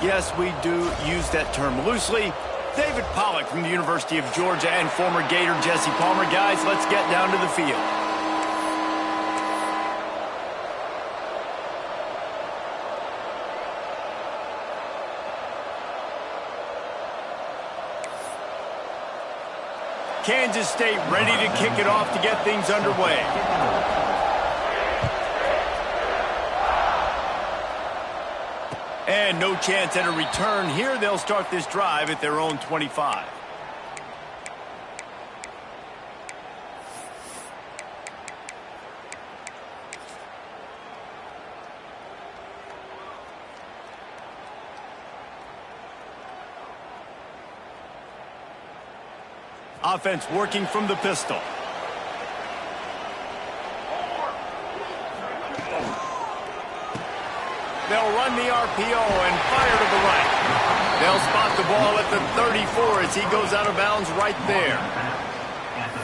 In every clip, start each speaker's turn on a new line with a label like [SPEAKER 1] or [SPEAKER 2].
[SPEAKER 1] Yes, we do use that term loosely. David Pollock from the University of Georgia and former Gator Jesse Palmer. Guys, let's get down to the field. Kansas State ready to kick it off to get things underway. And no chance at a return here. They'll start this drive at their own 25. Offense working from the pistol. They'll run the RPO and fire to the right. They'll spot the ball at the 34 as he goes out of bounds right there.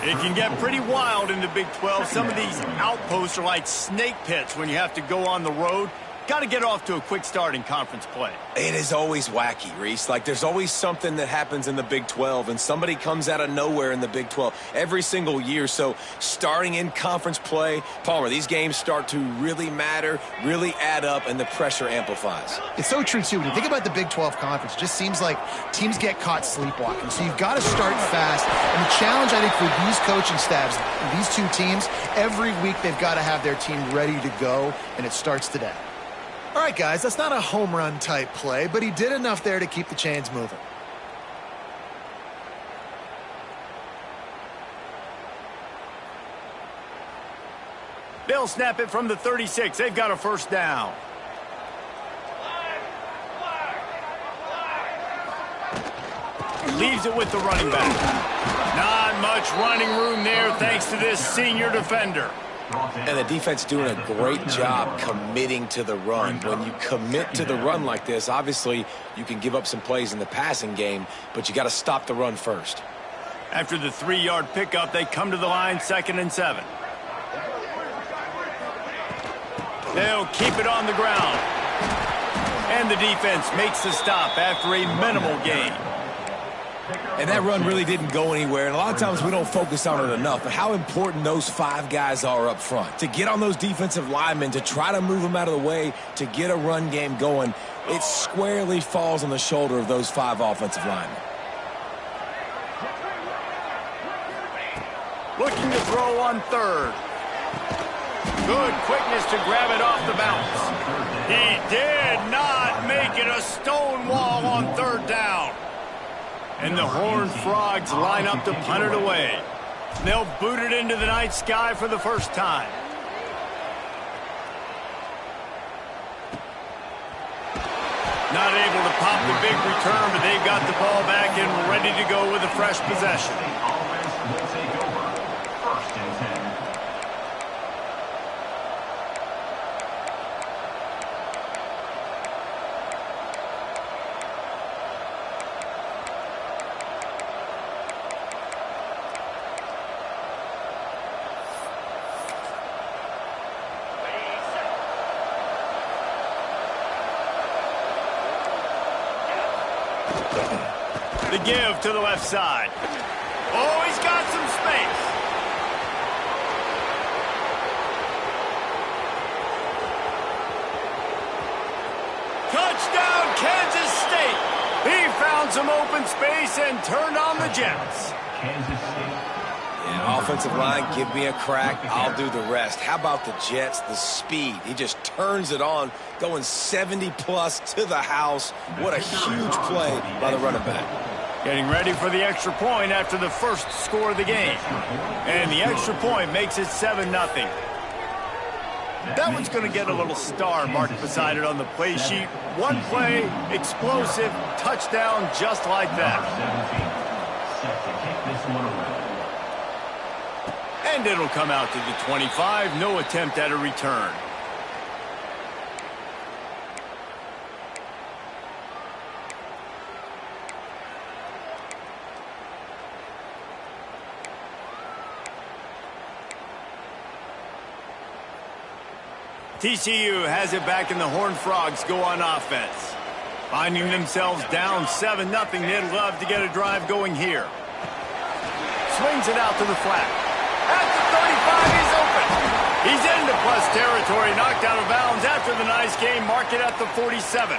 [SPEAKER 1] It can get pretty wild in the Big 12. Some of these outposts are like snake pits when you have to go on the road. Got to get off to a quick start in conference play.
[SPEAKER 2] It is always wacky, Reese. Like, there's always something that happens in the Big 12, and somebody comes out of nowhere in the Big 12 every single year. So starting in conference play, Palmer, these games start to really matter, really add up, and the pressure amplifies.
[SPEAKER 3] It's so true, too. When you think about the Big 12 conference, it just seems like teams get caught sleepwalking. So you've got to start fast. And the challenge, I think, for these coaching staffs, these two teams, every week they've got to have their team ready to go, and it starts today. All right, guys, that's not a home run type play, but he did enough there to keep the chains moving.
[SPEAKER 1] They'll snap it from the 36. They've got a first down. Leaves it with the running back. Not much running room there thanks to this senior defender.
[SPEAKER 2] And the defense doing a great job committing to the run. When you commit to the run like this, obviously you can give up some plays in the passing game, but you got to stop the run first.
[SPEAKER 1] After the 3-yard pickup, they come to the line, 2nd and 7. They'll keep it on the ground. And the defense makes the stop after a minimal gain.
[SPEAKER 2] And that run really didn't go anywhere, and a lot of times we don't focus on it enough, but how important those 5 guys are up front. To get on those defensive linemen, to try to move them out of the way, to get a run game going, it squarely falls on the shoulder of those 5 offensive linemen.
[SPEAKER 1] Looking to throw on 3rd. Good quickness to grab it off the bounce. He did not make it a stone wall on 3rd down. And the Horned Frogs line up to punt it away. They'll boot it into the night sky for the first time. Not able to pop the big return, but they've got the ball back and ready to go with a fresh possession. The give to the left side. Oh, he's got some space. Touchdown, Kansas State. He found some open space and turned on the Jets.
[SPEAKER 2] Kansas State. Yeah, offensive line, give me a crack. I'll do the rest. How about the Jets, the speed? He just turns it on, going 70-plus to the house. What a huge play by the running back.
[SPEAKER 1] Getting ready for the extra point after the first score of the game. And the extra point makes it 7-0. That one's going to get a little star marked beside it on the play sheet. One play, explosive, touchdown just like that. And it'll come out to the 25. No attempt at a return. TCU has it back, and the Horned Frogs go on offense. Finding themselves down 7-0, they'd love to get a drive going here. Swings it out to the flat. At the 35, he's open. He's into plus territory, knocked out of bounds after the nice game. Mark it at the 47.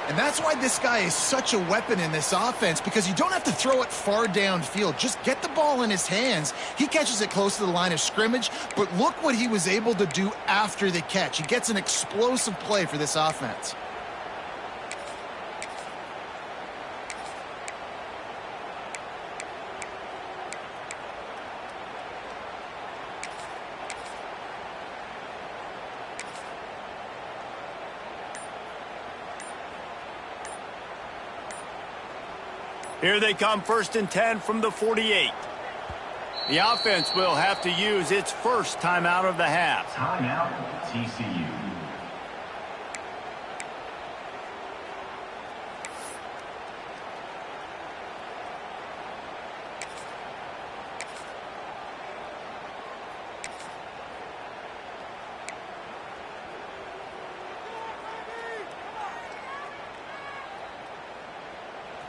[SPEAKER 3] And that's why this guy is such a weapon in this offense, because you don't have to throw it far downfield. Just get the ball in his hands. He catches it close to the line of scrimmage, but look what he was able to do after the catch. He gets an explosive play for this offense.
[SPEAKER 1] Here they come, 1st and 10 from the 48. The offense will have to use its first timeout of the half.
[SPEAKER 4] Timeout, TCU.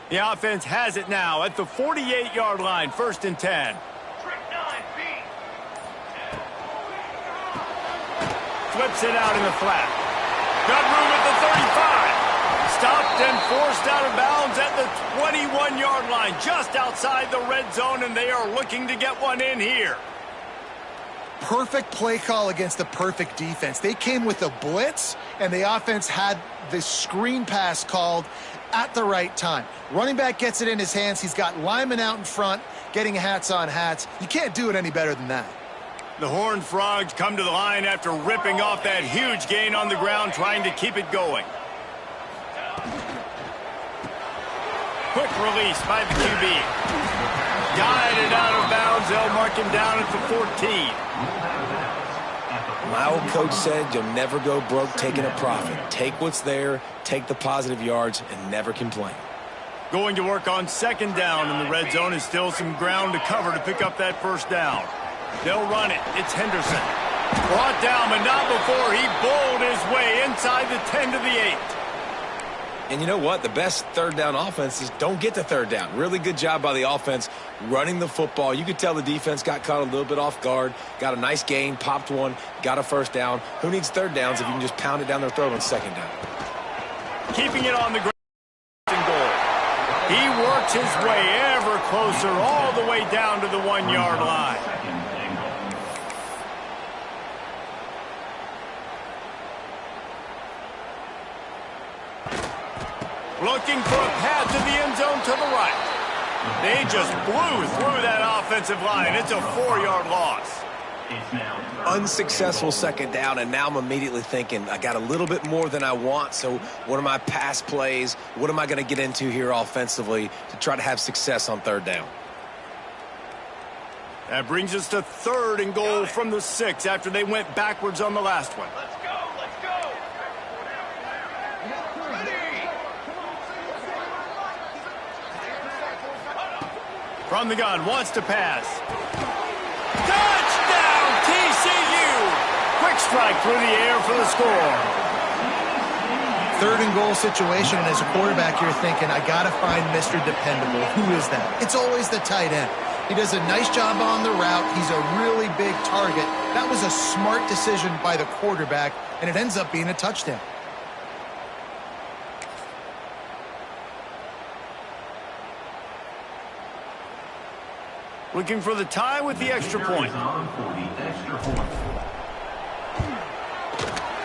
[SPEAKER 1] The offense has it now at the 48-yard line, 1st and 10. Flips it out in the flat. Got room at the 35. Stopped and forced out of bounds at the 21-yard line, just outside the red zone, and they are looking to get one in here.
[SPEAKER 3] Perfect play call against the perfect defense. They came with a blitz, and the offense had the screen pass called at the right time. Running back gets it in his hands. He's got linemen out in front, getting hats on hats. You can't do it any better than that.
[SPEAKER 1] The Horned Frogs come to the line after ripping off that huge gain on the ground, trying to keep it going. Quick release by the QB. Guided out of bounds. They'll mark him down at the 14.
[SPEAKER 2] My old coach said you'll never go broke taking a profit. Take what's there, take the positive yards, and never complain.
[SPEAKER 1] Going to work on 2nd down in the red zone. Is still some ground to cover to pick up that 1st down. They'll run it. It's Henderson. Brought down, but not before he bowled his way inside the 10 to the 8.
[SPEAKER 2] And you know what? The best 3rd down offenses don't get to 3rd down. Really good job by the offense running the football. You could tell the defense got caught a little bit off guard, got a nice gain, popped one, got a 1st down. Who needs 3rd downs if you can just pound it down their throat on 2nd down?
[SPEAKER 1] Keeping it on the ground and goal. He works his way ever closer all the way down to the 1-yard line. Looking for a path to the end zone to the right. They just blew through that offensive line. It's a 4-yard loss.
[SPEAKER 2] Unsuccessful 2nd down, and now I'm immediately thinking, I got a little bit more than I want, so what are my pass plays? What am I going to get into here offensively to try to have success on 3rd down?
[SPEAKER 1] That brings us to 3rd and goal from the 6 after they went backwards on the last one.
[SPEAKER 4] Let's go, let's go.
[SPEAKER 1] From the gun, wants to pass. Touchdown, TCU! Quick strike through the air for the score.
[SPEAKER 3] 3rd and goal situation, and as a quarterback, you're thinking, I got to find Mr. Dependable. Who is that? It's always the tight end. He does a nice job on the route. He's a really big target. That was a smart decision by the quarterback, and it ends up being a touchdown.
[SPEAKER 1] Looking for the tie with the extra point.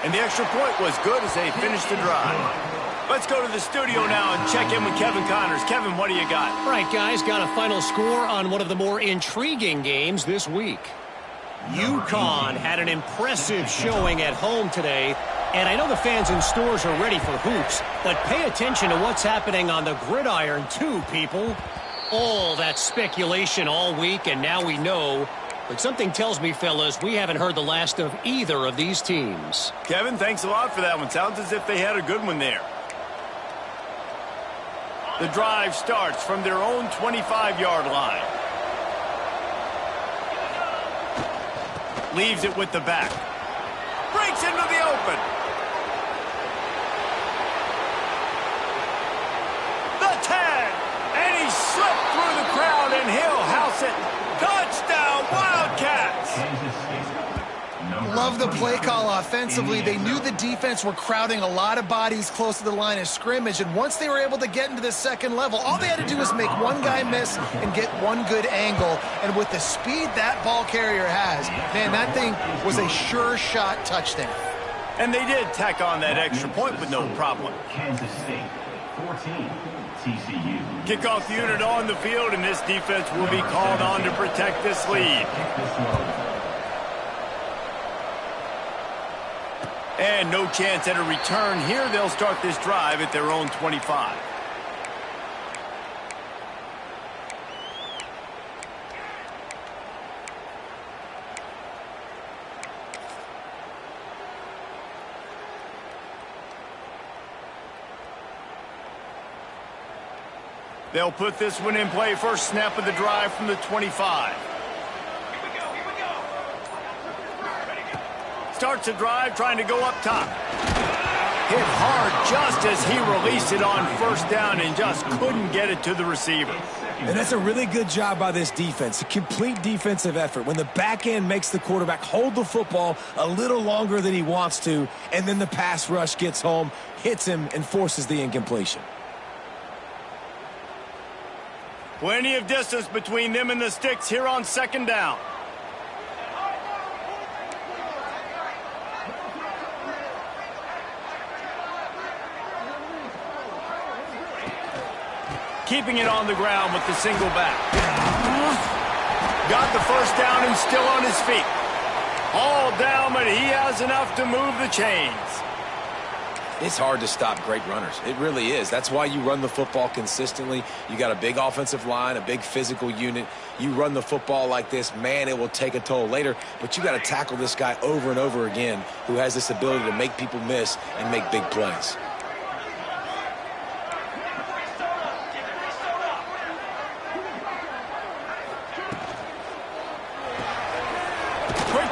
[SPEAKER 1] And the extra point was good as they finished the drive. Let's go to the studio now and check in with Kevin Connors. Kevin, what do you got?
[SPEAKER 5] All right, guys, got a final score on one of the more intriguing games this week. UConn had an impressive showing at home today, and I know the fans in stores are ready for hoops, but pay attention to what's happening on the gridiron too, people. All that speculation all week, and now we know. But something tells me, fellas, we haven't heard the last of either of these teams.
[SPEAKER 1] Kevin, thanks a lot for that one. Sounds as if they had a good one there. The drive starts from their own 25-yard line. Leaves it with the back. Breaks into the open. drops it. Touchdown, Wildcats!
[SPEAKER 3] Love the play call offensively. They knew the defense were crowding a lot of bodies close to the line of scrimmage, and once they were able to get into the second level, all they had to do was make one guy miss and get one good angle. And with the speed that ball carrier has, man, that thing was a sure shot touchdown.
[SPEAKER 1] And they did tack on that extra point with no problem.
[SPEAKER 4] Kansas State, 14, TCU.
[SPEAKER 1] Kickoff unit on the field, and this defense will be called on to protect this lead. And no chance at a return here. They'll start this drive at their own 25. They'll put this one in play. First snap of the drive from the 25. Starts a drive trying to go up top. Hit hard just as he released it on first down and just couldn't get it to the receiver.
[SPEAKER 2] And that's a really good job by this defense, a complete defensive effort. When the back end makes the quarterback hold the football a little longer than he wants to, and then the pass rush gets home, hits him, and forces the incompletion.
[SPEAKER 1] Plenty of distance between them and the sticks here on second down. Keeping it on the ground with the single back. Got the first down and still on his feet. All down, but he has enough to move the chains.
[SPEAKER 2] It's hard to stop great runners. It really is. That's why you run the football consistently. You got a big offensive line, a big physical unit. You run the football like this, man, it will take a toll later. But you got to tackle this guy over and over again who has this ability to make people miss and make big plays.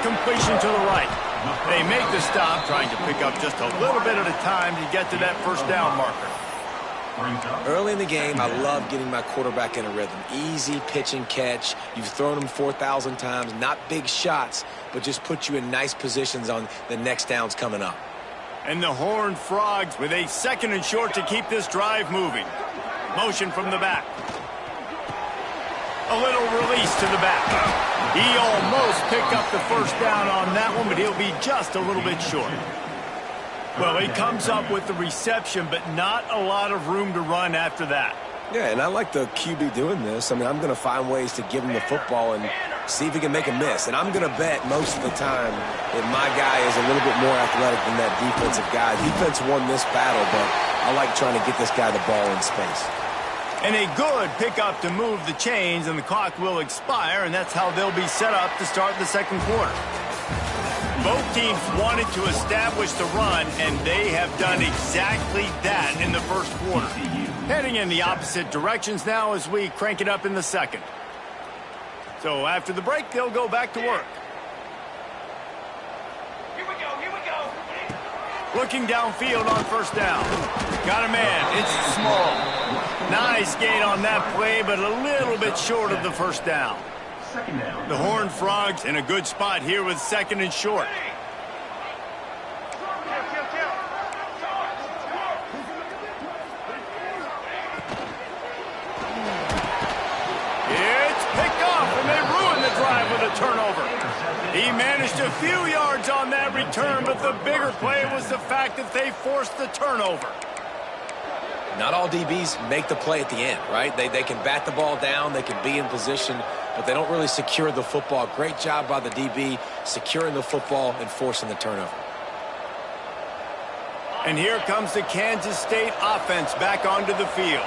[SPEAKER 1] Completion to the right. They make the stop, trying to pick up just a little bit at a time to get to that first down marker.
[SPEAKER 2] Early in the game, I love getting my quarterback in a rhythm. Easy pitch and catch. You've thrown him 4,000 times. Not big shots, but just put you in nice positions on the next downs coming up.
[SPEAKER 1] And the Horned Frogs with a second and short to keep this drive moving. Motion from the back. A little release to the back. He almost picked up the first down on that one, but he'll be just a little bit short. Well, he comes up with the reception, but not a lot of room to run after that.
[SPEAKER 2] Yeah, and I like the QB doing this. I mean, I'm going to find ways to give him the football and see if he can make a miss. And I'm going to bet most of the time that my guy is a little bit more athletic than that defensive guy. Defense won this battle, but I like trying to get this guy the ball in space.
[SPEAKER 1] And a good pickup to move the chains, and the clock will expire, and that's how they'll be set up to start the second quarter. Both teams wanted to establish the run, and they have done exactly that in the first quarter. Heading in the opposite directions now as we crank it up in the second. So after the break, they'll go back to work.
[SPEAKER 4] Here we go.
[SPEAKER 1] Looking downfield on first down. Got a man. It's small. Nice gain on that play, but a little bit short of the first down.
[SPEAKER 4] Second down.
[SPEAKER 1] The Horned Frogs in a good spot here with second and short. It's picked off, and they ruin the drive with a turnover. He managed a few yards on that return, but the bigger play was the fact that they forced the turnover.
[SPEAKER 2] Not all DBs make the play at the end, right? They can bat the ball down, they can be in position, but they don't really secure the football. Great job by the DB securing the football and forcing the turnover.
[SPEAKER 1] And here comes the Kansas State offense back onto the field.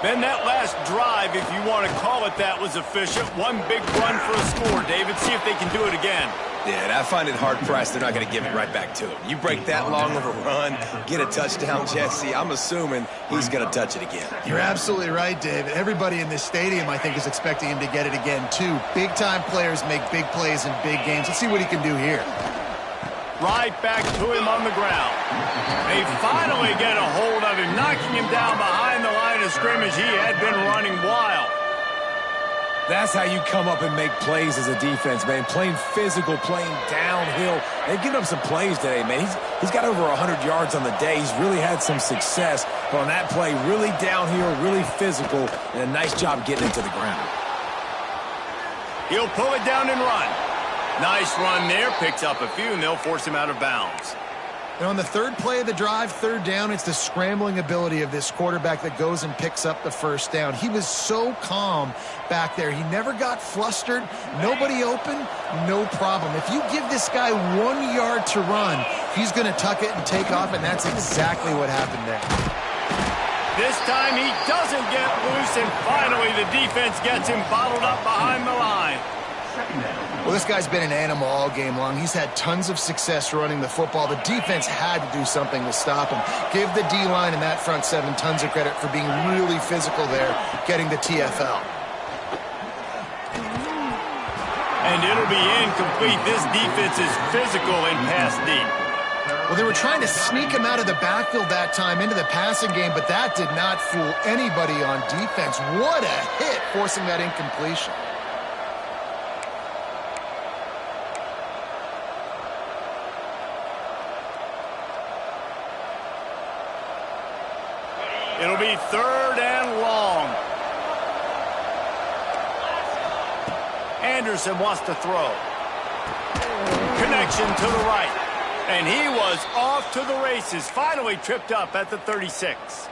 [SPEAKER 1] Then that last drive, if you want to call it that, was efficient. One big run for a score, David. See if they can do it again.
[SPEAKER 2] Yeah, and I find it hard-pressed they're not going to give it right back to him. You break that long of a run, get a touchdown, Jesse, I'm assuming he's going to touch it again.
[SPEAKER 3] You're absolutely right, David. Everybody in this stadium, I think, is expecting him to get it again, too. Big-time players make big plays in big games. Let's see what he can do here.
[SPEAKER 1] Right back to him on the ground. They finally get a hold of him, knocking him down behind the line of scrimmage. He had been running wild.
[SPEAKER 2] That's how you come up and make plays as a defense, man. Playing physical, playing downhill. They've given up some plays today, man. He's got over 100 yards on the day. He's really had some success. But on that play, really downhill, really physical, and a nice job getting it to the ground.
[SPEAKER 1] He'll pull it down and run. Nice run there. Picks up a few, and they'll force him out of bounds.
[SPEAKER 3] And on the third play of the drive, third down, it's the scrambling ability of this quarterback that goes and picks up the first down. He was so calm back there. He never got flustered. Nobody open, no problem. If you give this guy 1 yard to run, he's going to tuck it and take off, and that's exactly what happened there.
[SPEAKER 1] This time he doesn't get loose, and finally the defense gets him bottled up behind the line.
[SPEAKER 3] Well, this guy's been an animal all game long. He's had tons of success running the football. The defense had to do something to stop him. Give the D-line and that front seven tons of credit for being really physical there, getting the TFL.
[SPEAKER 1] And it'll be incomplete. This defense is physical and pass deep.
[SPEAKER 3] Well, they were trying to sneak him out of the backfield that time into the passing game, but that did not fool anybody on defense. What a hit, forcing that incompletion.
[SPEAKER 1] It'll be third and long. Anderson wants to throw. Connection to the right. And he was off to the races. Finally tripped up at the 36.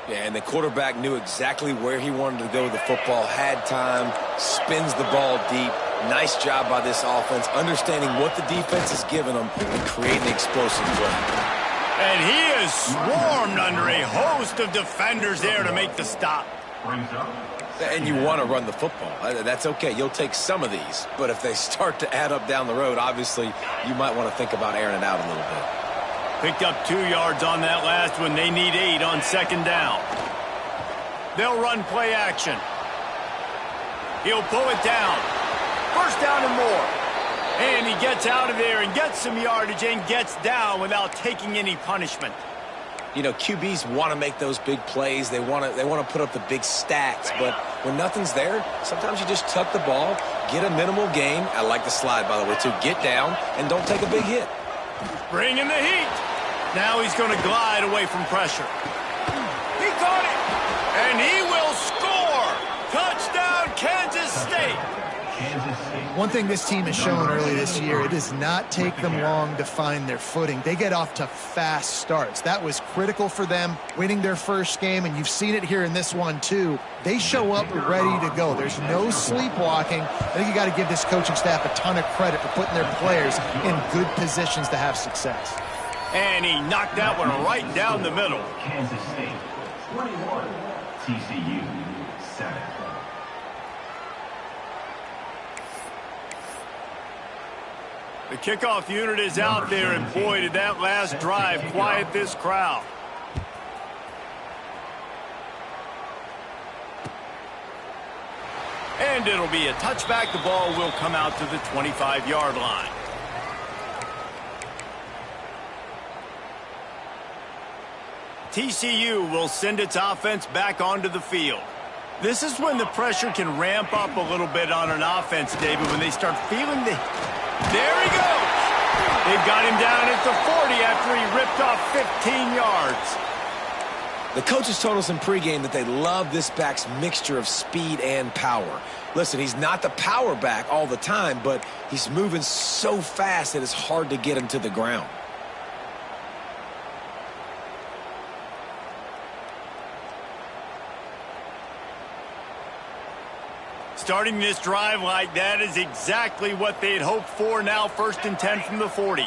[SPEAKER 2] Yeah, and the quarterback knew exactly where he wanted to go with the football, had time, spins the ball deep. Nice job by this offense, understanding what the defense has given them and creating explosive play.
[SPEAKER 1] And he is swarmed under a host of defenders there to make the stop.
[SPEAKER 2] And you want to run the football. That's okay. You'll take some of these. But if they start to add up down the road, obviously, you might want to think about airing it out a little bit.
[SPEAKER 1] Picked up 2 yards on that last one. They need 8 on second down. They'll run play action. He'll pull it down. First down and more. And he gets out of there and gets some yardage and gets down without taking any punishment.
[SPEAKER 2] You know, QBs want to make those big plays. They want to put up the big stats. But when nothing's there, sometimes you just tuck the ball, get a minimal gain. I like the slide, by the way, too. Get down and don't take a big hit.
[SPEAKER 1] Bring in the heat. Now he's going to glide away from pressure. He caught it. And he will score. Touchdown, Kansas State.
[SPEAKER 3] One thing this team has shown early this year, it does not take them long to find their footing. They get off to fast starts. That was critical for them, winning their first game, and you've seen it here in this one too. They show up ready to go. There's no sleepwalking. I think you got to give this coaching staff a ton of credit for putting their players in good positions to have success.
[SPEAKER 1] And he knocked that one right down the middle.
[SPEAKER 4] Kansas State 21, TCU 7.
[SPEAKER 1] The kickoff unit is out there, and boy, did that last drive quiet this crowd. And it'll be a touchback. The ball will come out to the 25-yard line. TCU will send its offense back onto the field. This is when the pressure can ramp up a little bit on an offense, David, when they start feeling the... There he goes. They've got him down at the 40 after he ripped off 15 yards.
[SPEAKER 2] The coaches told us in pregame that they love this back's mixture of speed and power. Listen, he's not the power back all the time, but he's moving so fast that it's hard to get him to the ground.
[SPEAKER 1] Starting this drive like that is exactly what they'd hoped for. Now 1st and 10 from the 40.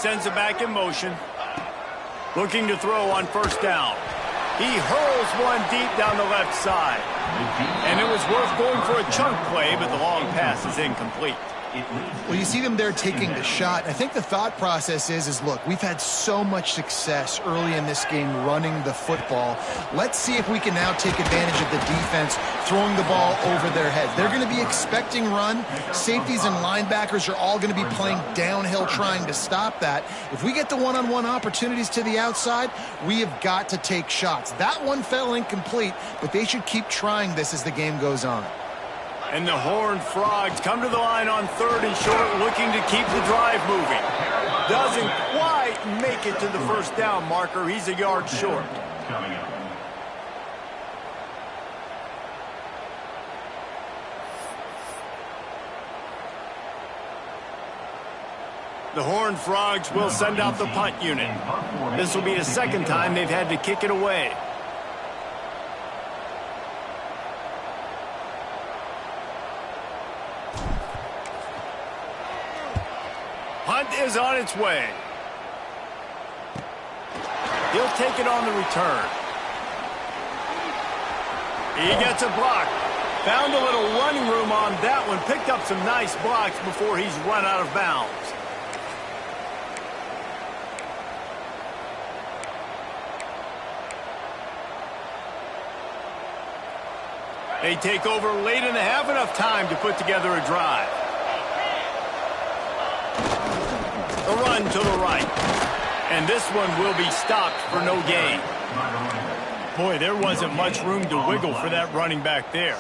[SPEAKER 1] Sends it back in motion. Looking to throw on first down. He hurls one deep down the left side. And it was worth going for a chunk play, but the long pass is incomplete.
[SPEAKER 3] Well, you see them there taking the shot. I think the thought process is look, we've had so much success early in this game running the football. Let's see if we can now take advantage of the defense throwing the ball over their heads. They're going to be expecting run. Safeties and linebackers are all going to be playing downhill trying to stop that. If we get the one-on-one opportunities to the outside, we have got to take shots. That one fell incomplete, but they should keep trying this as the game goes on.
[SPEAKER 1] And the Horned Frogs come to the line on 3rd and short, looking to keep the drive moving. Doesn't quite make it to the first down marker. He's a yard short. The Horned Frogs will send out the punt unit. This will be the second time they've had to kick it away. Punt is on its way. He'll take it on the return. He gets a block. Found a little running room on that one. Picked up some nice blocks before he's run out of bounds. They take over late and have enough time to put together a drive. A run to the right. And this one will be stopped for no gain. Boy, there wasn't much room to wiggle for that running back there.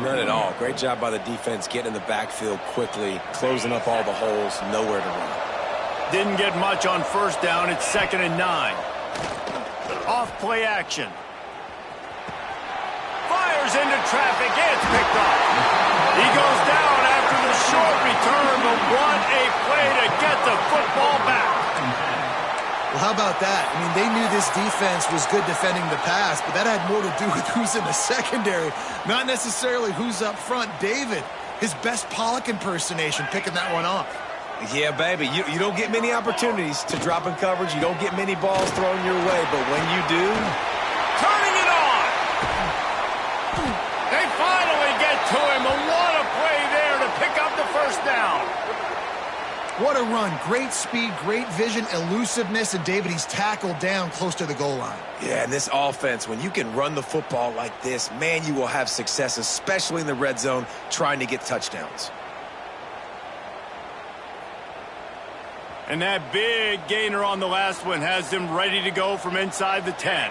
[SPEAKER 2] None at all. Great job by the defense getting in the backfield quickly, closing up all the holes, nowhere to run.
[SPEAKER 1] Didn't get much on first down. It's 2nd and 9. Off play action. Fires into traffic. It's picked up. He goes down after the short return, but what a play to get the football back.
[SPEAKER 3] Well, how about that? I mean, they knew this defense was good defending the pass, but that had more to do with who's in the secondary, not necessarily who's up front. David, his best Pollock impersonation, picking that one off.
[SPEAKER 2] Yeah, baby, you don't get many opportunities to drop in coverage. You don't get many balls thrown your way, but when you do...
[SPEAKER 1] Turning it on! They finally get to him, and what a play there to pick up the first down.
[SPEAKER 3] What a run. Great speed, great vision, elusiveness, and David, he's tackled down close to the goal line.
[SPEAKER 2] Yeah, and this offense, when you can run the football like this, man, you will have success, especially in the red zone, trying to get touchdowns.
[SPEAKER 1] And that big gainer on the last one has them ready to go from inside the 10.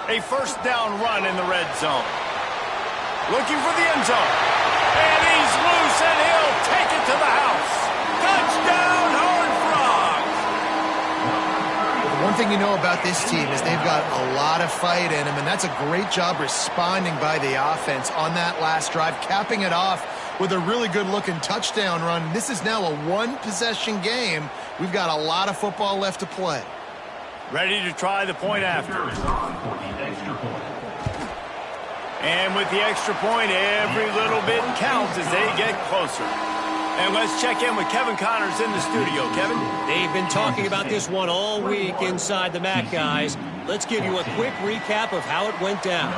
[SPEAKER 1] A first down run in the red zone. Looking for the end zone. And he's loose, and he'll take it to the house. Touchdown, Horned Frogs!
[SPEAKER 3] One thing you know about this team is they've got a lot of fight in them, and that's a great job responding by the offense on that last drive, capping it off with a really good-looking touchdown run. This is now a one-possession game. We've got a lot of football left to play.
[SPEAKER 1] Ready to try the point after. And with the extra point, every little bit counts as they get closer. And let's check in with Kevin Connors in the studio. Kevin?
[SPEAKER 5] They've been talking about this one all week inside the MAC, guys. Let's give you a quick recap of how it went down.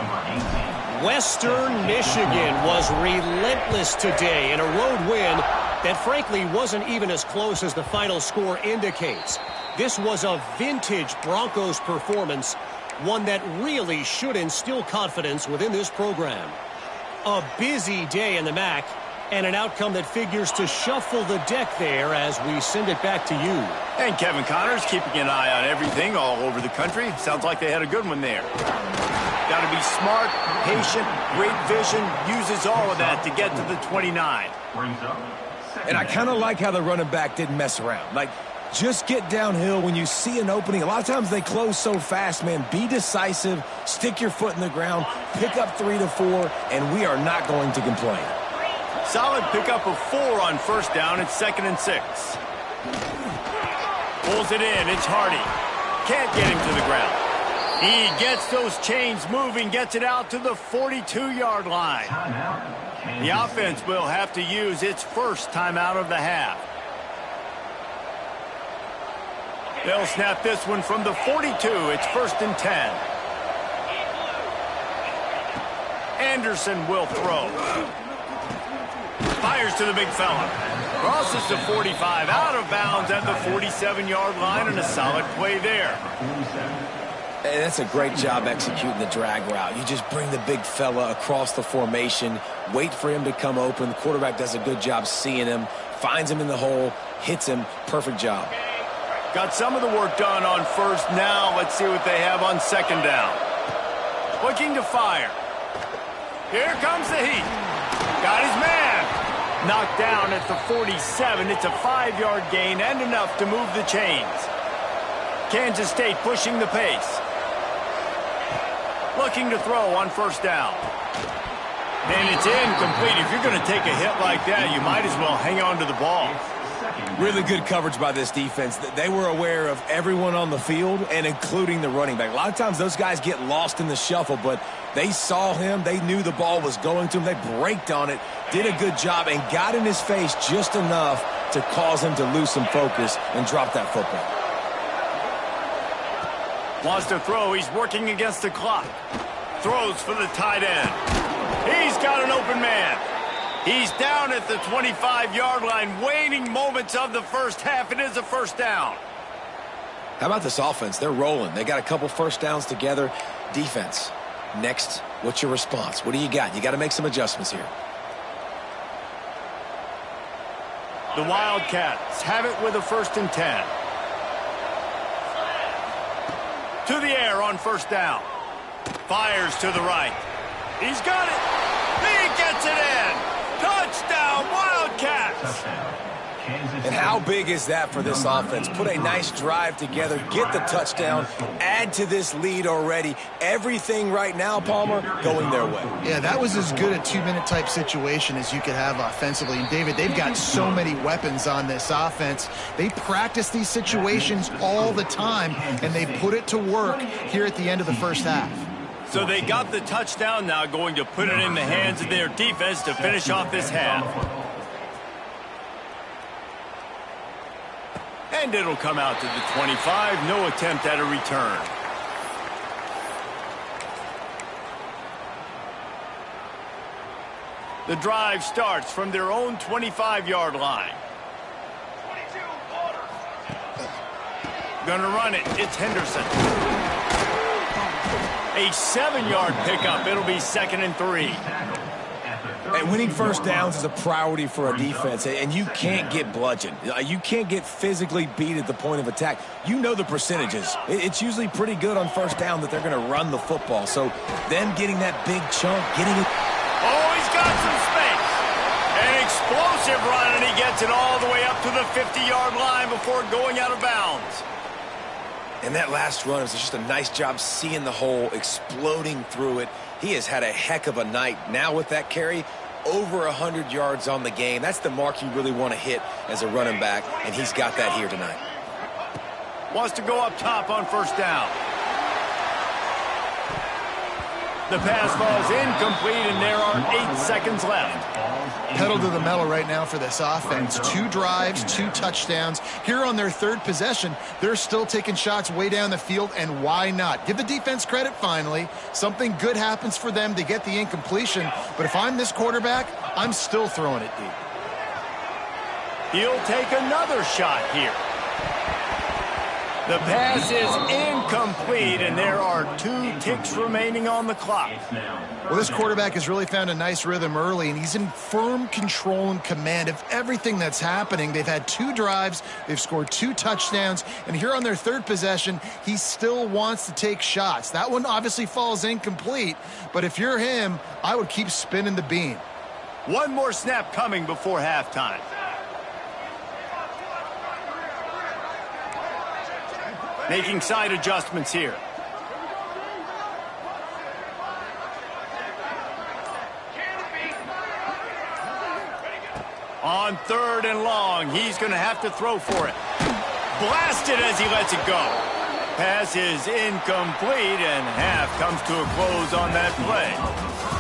[SPEAKER 5] Western Michigan was relentless today in a road win that frankly wasn't even as close as the final score indicates. This was a vintage Broncos performance, one that really should instill confidence within this program. A busy day in the MAC, and an outcome that figures to shuffle the deck there as we send it back to you.
[SPEAKER 1] And Kevin Connors keeping an eye on everything all over the country. Sounds like they had a good one there. Got to be smart, patient, great vision, uses all of that to get to the 29.
[SPEAKER 2] And I kind of like how the running back didn't mess around. Like, just get downhill when you see an opening. A lot of times they close so fast, man. Be decisive, stick your foot in the ground, pick up 3 to 4, and we are not going to complain.
[SPEAKER 1] Solid pickup of 4 on first down. It's 2nd and 6. Pulls it in. It's Hardy. Can't get him to the ground. He gets those chains moving, gets it out to the 42-yard line. The offense will have to use its first timeout of the half. They'll snap this one from the 42. It's 1st and 10. Anderson will throw. Fires to the big fella. Crosses to 45, out of bounds at the 47-yard line, and a solid play there.
[SPEAKER 2] And that's a great job executing the drag route. You just bring the big fella across the formation, wait for him to come open. The quarterback does a good job seeing him, finds him in the hole, hits him. Perfect job.
[SPEAKER 1] Got some of the work done on first. Now let's see what they have on second down. Looking to fire. Here comes the heat. Got his man. Knocked down at the 47. It's a 5-yard gain and enough to move the chains. Kansas State pushing the pace. Looking to throw on first down. And it's incomplete. If you're going to take a hit like that, you might as well hang on to the ball.
[SPEAKER 2] Really good coverage by this defense. They were aware of everyone on the field, and including the running back. A lot of times those guys get lost in the shuffle, but they saw him. They knew the ball was going to him. They braked on it, did a good job, and got in his face just enough to cause him to lose some focus and drop that football.
[SPEAKER 1] Wants to throw. He's working against the clock. Throws for the tight end. He's got an open man. He's down at the 25-yard line. Waning moments of the first half. It is a first down.
[SPEAKER 2] How about this offense? They're rolling. They got a couple first downs together. Defense. Next, what's your response? What do you got? You got to make some adjustments here.
[SPEAKER 1] The Wildcats have it with a 1st and 10. To the air on first down. Fires to the right. He's got it. He gets it in. Touchdown, Wildcats.
[SPEAKER 2] And how big is that for this offense? Put a nice drive together, get the touchdown, add to this lead already. Everything right now, Palmer, going their way.
[SPEAKER 3] Yeah, that was as good a 2-minute type situation as you could have offensively. And, David, they've got so many weapons on this offense. They practice these situations all the time, and they put it to work here at the end of the first half.
[SPEAKER 1] So they got the touchdown, now going to put it in the hands of their defense to finish off this half. And it'll come out to the 25. No attempt at a return. The drive starts from their own 25-yard line. Gonna run it. It's Henderson. A 7-yard pickup. It'll be 2nd and 3.
[SPEAKER 2] And winning first downs is a priority for a defense, and you can't get bludgeoned. You can't get physically beat at the point of attack. You know the percentages. It's usually pretty good on first down that they're going to run the football. So them getting that big chunk, getting it.
[SPEAKER 1] Oh, he's got some space. An explosive run, and he gets it all the way up to the 50-yard line before going out of bounds.
[SPEAKER 2] And that last run is just a nice job seeing the hole, exploding through it. He has had a heck of a night. Now with that carry, over 100 yards on the game. That's the mark you really want to hit as a running back, and he's got that here tonight.
[SPEAKER 1] Wants to go up top on first down. The pass falls incomplete, and there are 8 seconds left.
[SPEAKER 3] Pedal to the metal right now for this offense. 2 drives, 2 touchdowns. Here on their 3rd possession, they're still taking shots way down the field, and why not? Give the defense credit finally. Something good happens for them to get the incompletion, but if I'm this quarterback, I'm still throwing it deep.
[SPEAKER 1] He'll take another shot here. The pass is incomplete, and there are 2 ticks remaining on the clock.
[SPEAKER 3] Well, this quarterback has really found a nice rhythm early, and he's in firm control and command of everything that's happening. They've had 2 drives, they've scored 2 touchdowns, and here on their 3rd possession, he still wants to take shots. That one obviously falls incomplete, but if you're him, I would keep spinning the beam.
[SPEAKER 1] One more snap coming before halftime. Making side adjustments here. On 3rd and long, he's going to have to throw for it. Blasted as he lets it go. Pass is incomplete, and half comes to a close on that play.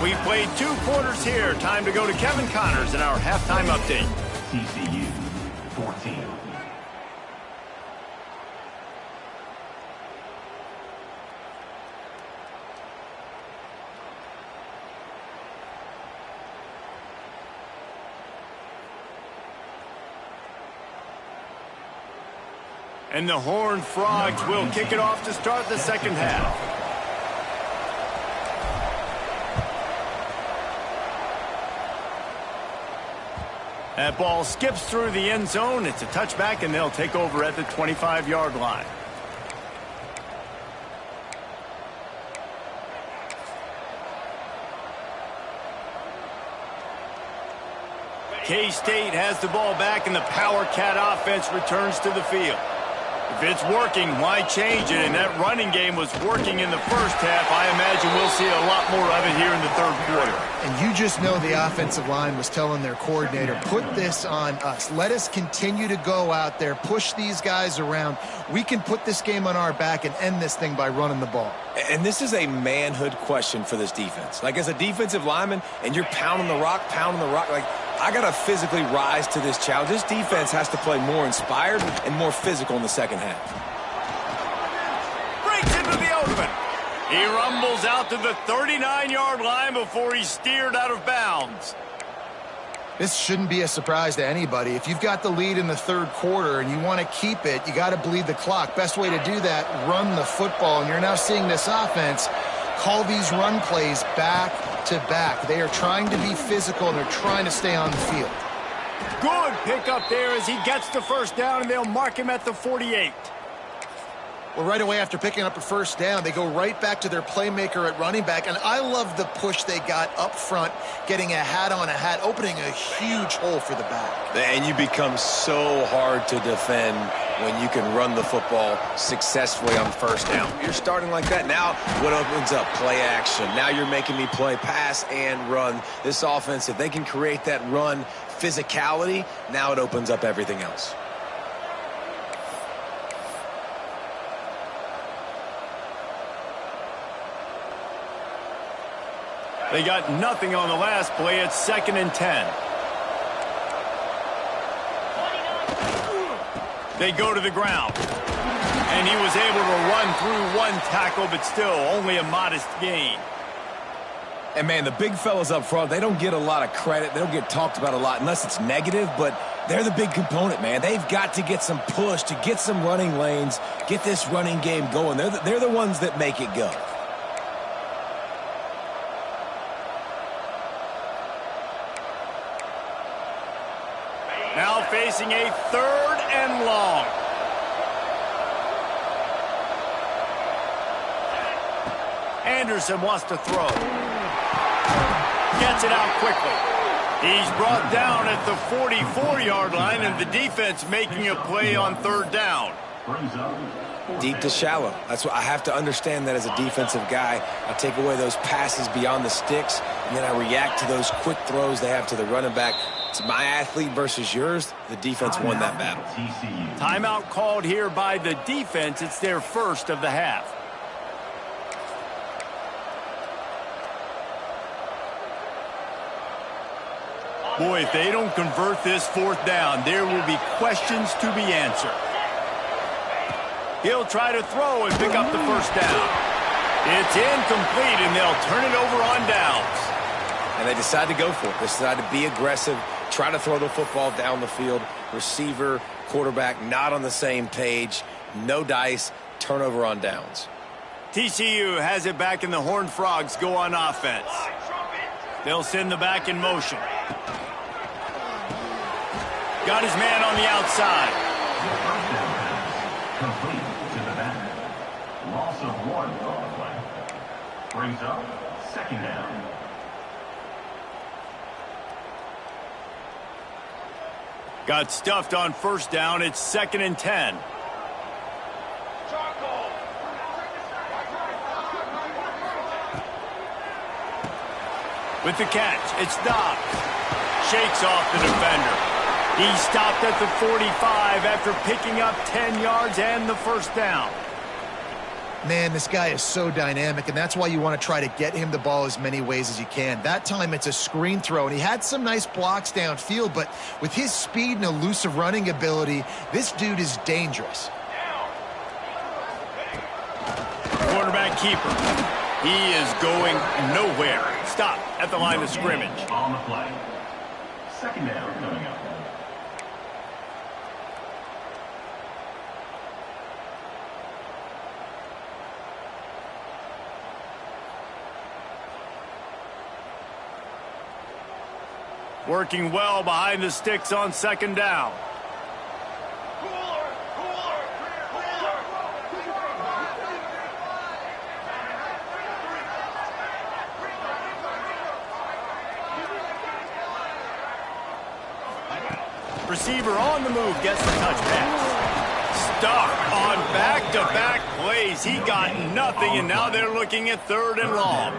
[SPEAKER 1] We played 2 quarters here. Time to go to Kevin Connors in our halftime update.
[SPEAKER 4] TCU 14.
[SPEAKER 1] And the Horned Frogs will kick it off to start the second half. That ball skips through the end zone. It's a touchback, and they'll take over at the 25-yard line. K-State has the ball back, and the Power Cat offense returns to the field. If it's working, why change it? And that running game was working in the first half. I imagine we'll see a lot more of it here in the third quarter.
[SPEAKER 3] And you just know the offensive line was telling their coordinator, put this on us. Let us continue to go out there, push these guys around. We can put this game on our back and end this thing by running the ball.
[SPEAKER 2] And this is a manhood question for this defense. Like, as a defensive lineman, and you're pounding the rock, like, I got to physically rise to this challenge. This defense has to play more inspired and more physical in the second half.
[SPEAKER 1] Breaks into the open. He rumbles out to the 39-yard line before he's steered out of bounds.
[SPEAKER 3] This shouldn't be a surprise to anybody. If you've got the lead in the third quarter and you want to keep it, you got to bleed the clock. Best way to do that, run the football. And you're now seeing this offense call these run plays back to back. They are trying to be physical, and they're trying to stay on the field.
[SPEAKER 1] Good pickup there as he gets the first down, and they'll mark him at the 48.
[SPEAKER 3] Well, right away after picking up a first down, they go right back to their playmaker at running back. And I love the push they got up front, getting a hat on a hat, opening a huge hole for the back.
[SPEAKER 2] And you become so hard to defend when you can run the football successfully on first down. You're starting like that. Now what opens up? Play action. Now you're making me play pass and run. This offense, if they can create that run physicality, now it opens up everything else.
[SPEAKER 1] They got nothing on the last play. It's 2nd and 10. They go to the ground. And he was able to run through one tackle, but still only a modest gain.
[SPEAKER 2] And, man, the big fellas up front, they don't get a lot of credit. They don't get talked about a lot unless it's negative, but they're the big component, man. They've got to get some push, to get some running lanes, get this running game going. They're the ones that make it go.
[SPEAKER 1] Now facing a 3rd and long. Anderson wants to throw. Gets it out quickly. He's brought down at the 44-yard line, and the defense making a play on 3rd down.
[SPEAKER 2] Deep to shallow. That's what I have to understand that as a defensive guy. I take away those passes beyond the sticks, and then I react to those quick throws they have to the running back. It's my athlete versus yours. The defense won that battle.
[SPEAKER 1] Timeout called here by the defense. It's their first of the half. Boy, if they don't convert this 4th down, there will be questions to be answered. He'll try to throw and pick up the first down. It's incomplete, and they'll turn it over on downs.
[SPEAKER 2] And they decide to go for it. They decide to be aggressive, try to throw the football down the field. Receiver, quarterback, not on the same page. No dice, turnover on downs.
[SPEAKER 1] TCU has it back, and the Horned Frogs go on offense. They'll send the back in motion. Got his man on the outside.
[SPEAKER 4] Complete to the back. Loss of 1 on the play. Brings up 2nd down.
[SPEAKER 1] Got stuffed on 1st down. It's 2nd and 10. With the catch, it's Dobbs. Shakes off the defender. He stopped at the 45 after picking up 10 yards and the first down.
[SPEAKER 3] Man, this guy is so dynamic, and that's why you want to try to get him the ball as many ways as you can. That time it's a screen throw, and he had some nice blocks downfield, but with his speed and elusive running ability, this dude is dangerous.
[SPEAKER 1] Quarterback keeper. He is going nowhere. Stop at the line of scrimmage.
[SPEAKER 4] On the play. 2nd down coming up.
[SPEAKER 1] Working well behind the sticks on second down. Receiver on the move gets the touch pass. Stuck on back-to-back plays. He got nothing, and now they're looking at 3rd and long.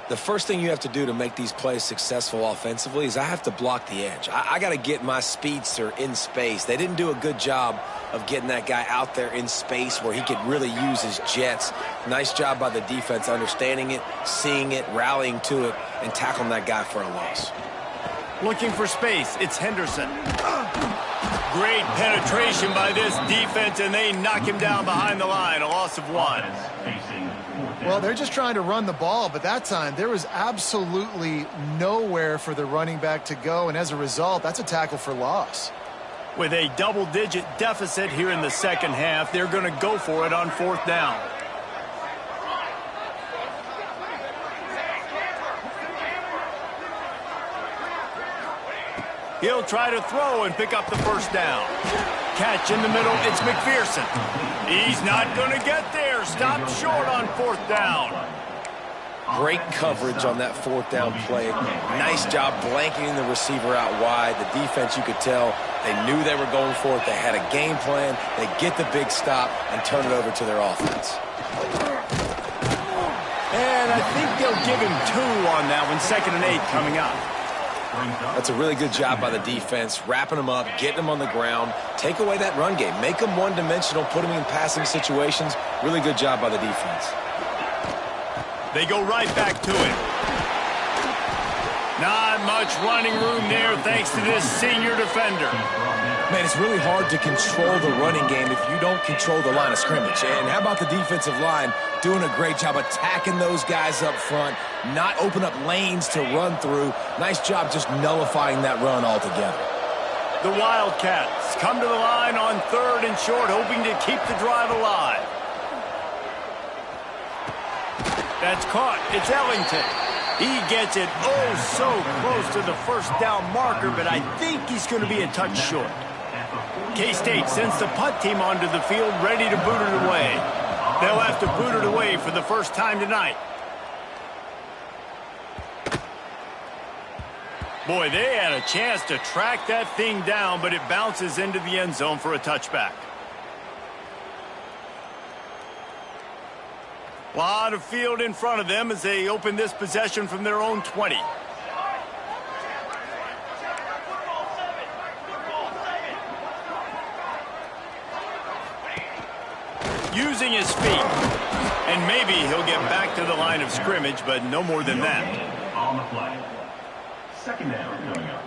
[SPEAKER 2] The first thing you have to do to make these plays successful offensively is I have to block the edge. I got to get my speedster in space. They didn't do a good job of getting that guy out there in space where he could really use his jets. Nice job by the defense understanding it, seeing it, rallying to it, and tackling that guy for a loss.
[SPEAKER 1] Looking for space, it's Henderson. Great penetration by this defense, and they knock him down behind the line, a loss of 1.
[SPEAKER 3] Well, they're just trying to run the ball, but that time there was absolutely nowhere for the running back to go, and as a result, that's a tackle for loss.
[SPEAKER 1] With a double-digit deficit here in the second half, they're going to go for it on 4th down. He'll try to throw and pick up the first down. Catch in the middle, it's McPherson. He's not going to get there. Stopped short on 4th down.
[SPEAKER 2] Great coverage on that 4th down play. Nice job blanketing the receiver out wide. The defense, you could tell, they knew they were going for it. They had a game plan. They get the big stop and turn it over to their offense.
[SPEAKER 1] And I think they'll give him 2 on that one. 2nd and 8 coming up.
[SPEAKER 2] That's a really good job by the defense, wrapping them up, getting them on the ground, take away that run game, make them one-dimensional, put them in passing situations. Really good job by the defense.
[SPEAKER 1] They go right back to it. Not much running room there thanks to this senior defender.
[SPEAKER 2] Man, it's really hard to control the running game if you don't control the line of scrimmage. And how about the defensive line doing a great job attacking those guys up front, not open up lanes to run through. Nice job just nullifying that run altogether.
[SPEAKER 1] The Wildcats come to the line on 3rd and short, hoping to keep the drive alive. That's caught. It's Ellington. He gets it so close to the first down marker, but I think he's going to be a touch short. K-State sends the punt team onto the field, ready to boot it away. They'll have to boot it away for the first time tonight. Boy, they had a chance to track that thing down, but it bounces into the end zone for a touchback. A lot of field in front of them as they open this possession from their own 20. Using his feet. And maybe he'll get back to the line of scrimmage, but no more than that.
[SPEAKER 4] On the play. 2nd down coming up.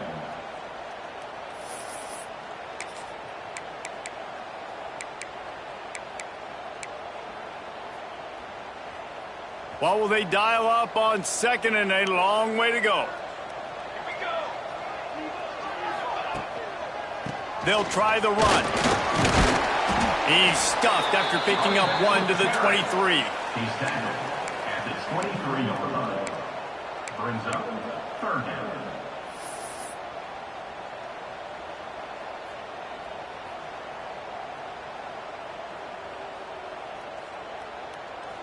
[SPEAKER 1] What will they dial up on 2nd and a long way to go? They'll try the run. He's stuffed after picking up 1 to the 23.
[SPEAKER 4] He's tackled at the 23-yard line. Brings up 3rd down.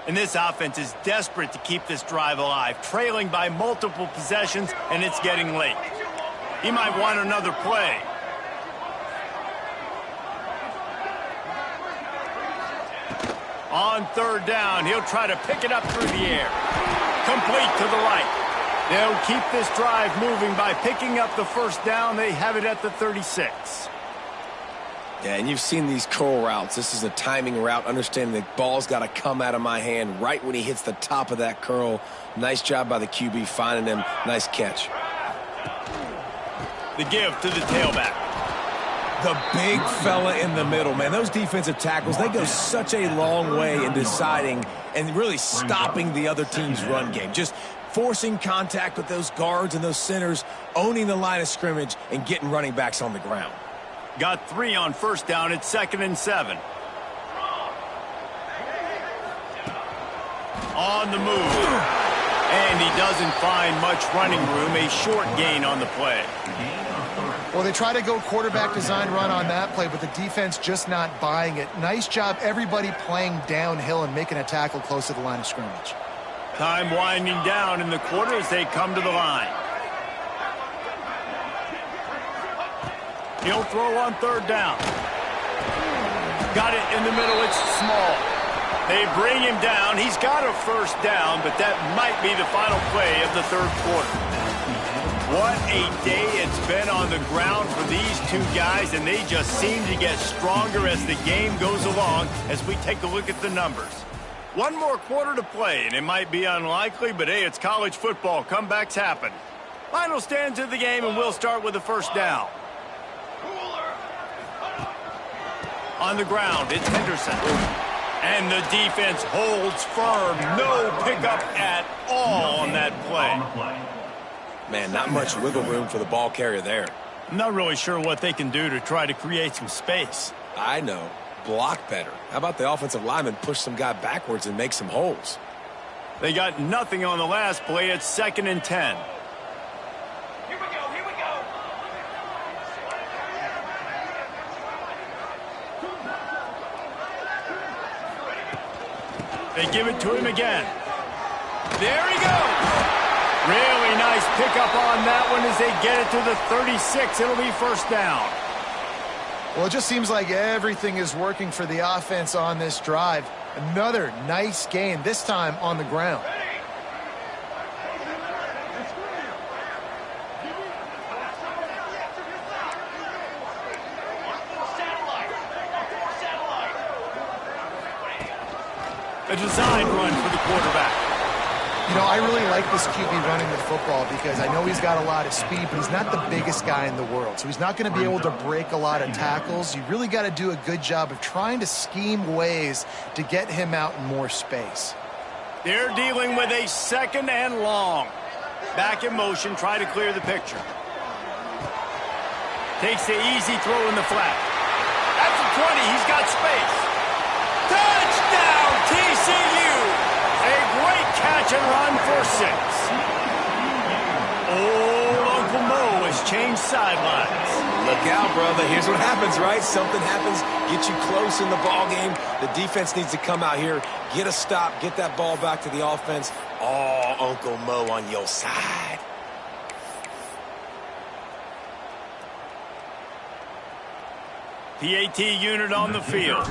[SPEAKER 1] And this offense is desperate to keep this drive alive, trailing by multiple possessions, and it's getting late. He might want another play. On 3rd down, he'll try to pick it up through the air. Complete to the right. They'll keep this drive moving by picking up the first down. They have it at the 36.
[SPEAKER 2] Yeah, and you've seen these curl routes. This is a timing route, understanding the ball's got to come out of my hand right when he hits the top of that curl. Nice job by the QB finding him. Nice catch.
[SPEAKER 1] The give to the tailback.
[SPEAKER 2] The big fella in the middle, man. Those defensive tackles, they go such a long way in deciding and really stopping the other team's run game. Just forcing contact with those guards and those centers, owning the line of scrimmage, and getting running backs on the ground.
[SPEAKER 1] Got 3 on 1st down. It's 2nd and 7. On the move. And he doesn't find much running room, a short gain on the play.
[SPEAKER 3] Well, they try to go quarterback design run on that play, but the defense just not buying it. Nice job, everybody playing downhill and making a tackle close to the line of scrimmage.
[SPEAKER 1] Time winding down in the quarter as they come to the line. He'll throw on third down. Got it in the middle. It's small. They bring him down. He's got a first down, but that might be the final play of the third quarter. What a day it's been on the ground for these two guys, and they just seem to get stronger as the game goes along as we take a look at the numbers. One more quarter to play, and it might be unlikely, but hey, it's college football. Comebacks happen. Final stands of the game, and we'll start with the first down. On the ground, it's Henderson. And the defense holds firm. No pickup at all on that play.
[SPEAKER 2] Man, not much wiggle room for the ball carrier there.
[SPEAKER 1] I'm not really sure what they can do to try to create some space.
[SPEAKER 2] I know. Block better. How about the offensive lineman push some guy backwards and make some holes?
[SPEAKER 1] They got nothing on the last play. It's 2nd and 10.
[SPEAKER 4] Here we go, here we go.
[SPEAKER 1] They give it to him again. There he goes. Really nice pickup on that one as they get it to the 36. It'll be first down.
[SPEAKER 3] Well, it just seems like everything is working for the offense on this drive. Another nice gain, this time on the ground.
[SPEAKER 1] A design run for the quarterback.
[SPEAKER 3] You know, I really like this QB running the football because I know he's got a lot of speed, but he's not the biggest guy in the world. So he's not going to be able to break a lot of tackles. You really got to do a good job of trying to scheme ways to get him out in more space.
[SPEAKER 1] They're dealing with a 2nd and long. Back in motion, try to clear the picture. Takes the easy throw in the flat. That's the 20. He's got space. Touchdown, TCU! A great catch and run for 6. Old Uncle Mo has changed sidelines.
[SPEAKER 2] Look out, brother. Here's what happens, right? Something happens, get you close in the ball game. The defense needs to come out here, get a stop, get that ball back to the offense. Oh, Uncle Mo on your side.
[SPEAKER 1] PAT unit on the field.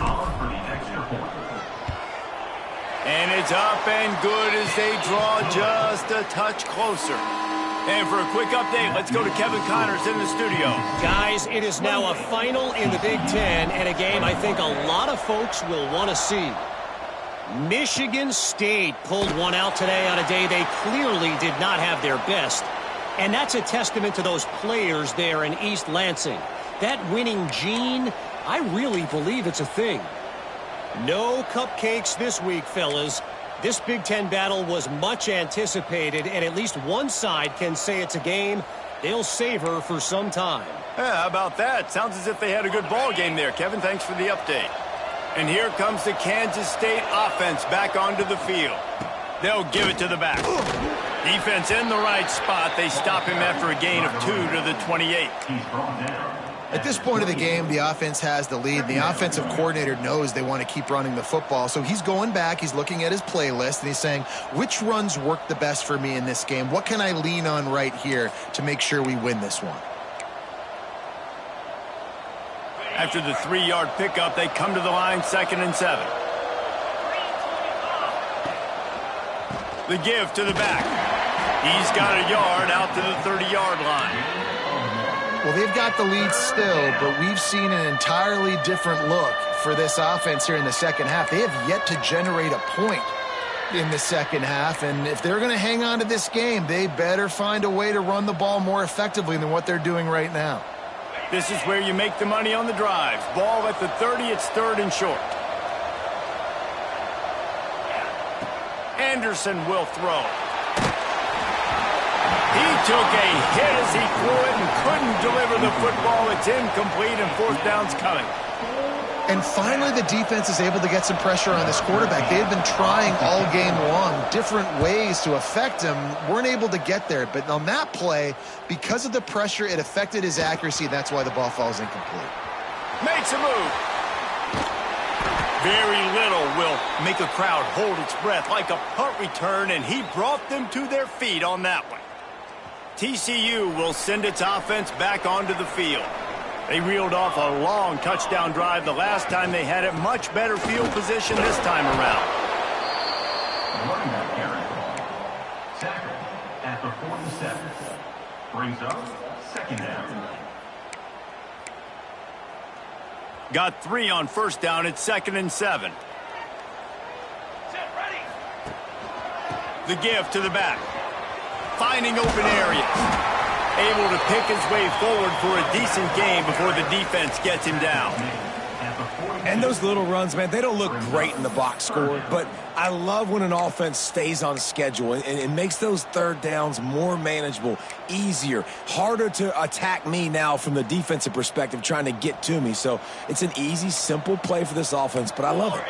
[SPEAKER 1] And it's up and good as they draw just a touch closer. And for a quick update, let's go to Kevin Connors in the studio.
[SPEAKER 5] Guys, it is now a final in the Big Ten, and a game I think a lot of folks will want to see. Michigan State pulled one out today on a day they clearly did not have their best. And that's a testament to those players there in East Lansing. That winning gene, I really believe it's a thing. No cupcakes this week, fellas. This Big Ten battle was much anticipated, and at least one side can say it's a game they'll savor for some time.
[SPEAKER 1] Yeah, how about that? Sounds as if they had a good ball game there. Kevin, thanks for the update. And here comes the Kansas State offense back onto the field. They'll give it to the back. Defense in the right spot. They stop him after a gain of 2 to the 28.
[SPEAKER 4] He's brought down.
[SPEAKER 3] At this point of the game, the offense has the lead. The offensive coordinator knows they want to keep running the football. So he's going back, he's looking at his playlist, and he's saying, which runs work the best for me in this game? What can I lean on right here to make sure we win this one?
[SPEAKER 1] After the 3-yard pickup, they come to the line, 2nd and 7. The give to the back. He's got a yard out to the 30-yard line.
[SPEAKER 3] Well, they've got the lead still, but we've seen an entirely different look for this offense here in the second half. They have yet to generate a point in the second half, and if they're going to hang on to this game, they better find a way to run the ball more effectively than what they're doing right now.
[SPEAKER 1] This is where you make the money on the drives. Ball at the 30, it's 3rd and short. Anderson will throw. He took a hit as he threw it and couldn't deliver the football. It's incomplete and 4th down's coming.
[SPEAKER 3] And finally, the defense is able to get some pressure on this quarterback. They had been trying all game long different ways to affect him, weren't able to get there. But on that play, because of the pressure, it affected his accuracy. That's why the ball falls incomplete.
[SPEAKER 1] Makes a move. Very little will make a crowd hold its breath like a punt return, and he brought them to their feet on that one. TCU will send its offense back onto the field. They reeled off a long touchdown drive the last time they had it. Much better field position this time around.
[SPEAKER 4] Running back carry. Tackle at the 47. Brings up second down.
[SPEAKER 1] Got 3 on first down. It's 2nd and 7. The give to the back. Finding open areas. Able to pick his way forward for a decent game before the defense gets him down.
[SPEAKER 2] And those little runs, man, they don't look great in the box score, but I love when an offense stays on schedule and it makes those third downs more manageable, easier, harder to attack me now from the defensive perspective trying to get to me. So it's an easy, simple play for this offense, but I love it.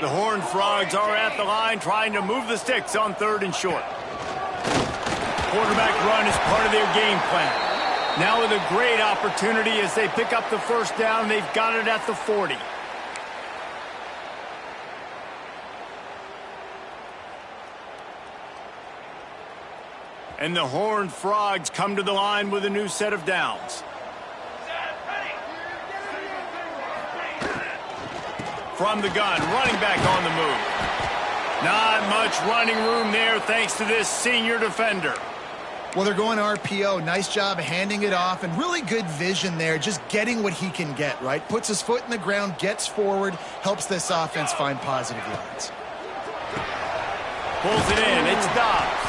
[SPEAKER 1] The Horned Frogs are at the line trying to move the sticks on 3rd and short. Quarterback run is part of their game plan. Now with a great opportunity as they pick up the first down. They've got it at the 40. And the Horned Frogs come to the line with a new set of downs. From the gun, running back on the move. Not much running room there thanks to this senior defender.
[SPEAKER 3] Well, they're going RPO. Nice job handing it off, and really good vision there, just getting what he can get, right? Puts his foot in the ground, gets forward, helps this offense find positive yards.
[SPEAKER 1] Pulls it in. It's Dobbs.